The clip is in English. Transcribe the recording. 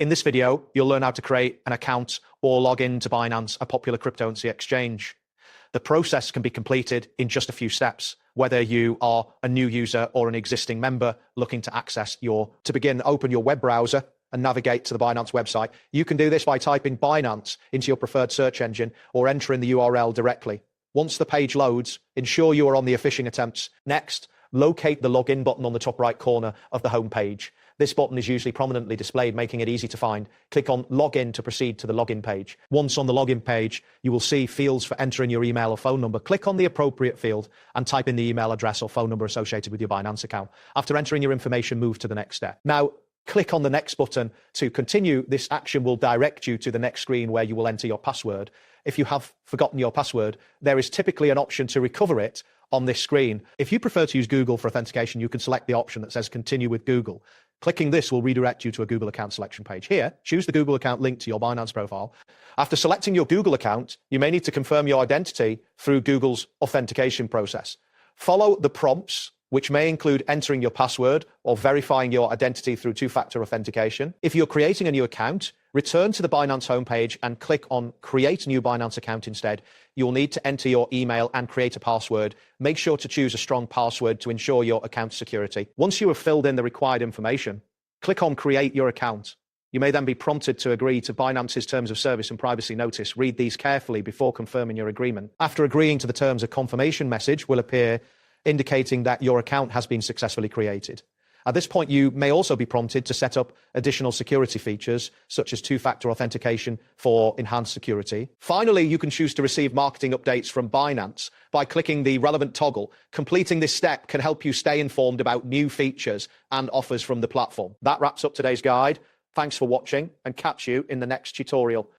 In this video, you'll learn how to create an account or log in to Binance, a popular cryptocurrency exchange. The process can be completed in just a few steps, whether you are a new user or an existing member looking to open your web browser and navigate to the Binance website. You can do this by typing Binance into your preferred search engine or entering the URL directly. Once the page loads, ensure you are on the phishing attempts. Next, locate the login button on the top right corner of the home page. This button is usually prominently displayed, making it easy to find. Click on Login to proceed to the login page. Once on the login page, you will see fields for entering your email or phone number. Click on the appropriate field and type in the email address or phone number associated with your Binance account. After entering your information, move to the next step. Now, click on the next button to continue. This action will direct you to the next screen where you will enter your password. If you have forgotten your password, there is typically an option to recover it on this screen. If you prefer to use Google for authentication, you can select the option that says Continue with Google. Clicking this will redirect you to a Google account selection page. Here, choose the Google account linked to your Binance profile. After selecting your Google account, you may need to confirm your identity through Google's authentication process. Follow the prompts, which may include entering your password or verifying your identity through two-factor authentication. If you're creating a new account, return to the Binance homepage and click on Create New Binance Account instead. You'll need to enter your email and create a password. Make sure to choose a strong password to ensure your account security. Once you have filled in the required information, click on Create Your Account. You may then be prompted to agree to Binance's Terms of Service and Privacy Notice. Read these carefully before confirming your agreement. After agreeing to the terms, a confirmation message will appear indicating that your account has been successfully created. At this point, you may also be prompted to set up additional security features, such as two-factor authentication for enhanced security. Finally, you can choose to receive marketing updates from Binance by clicking the relevant toggle. Completing this step can help you stay informed about new features and offers from the platform. That wraps up today's guide. Thanks for watching, and catch you in the next tutorial.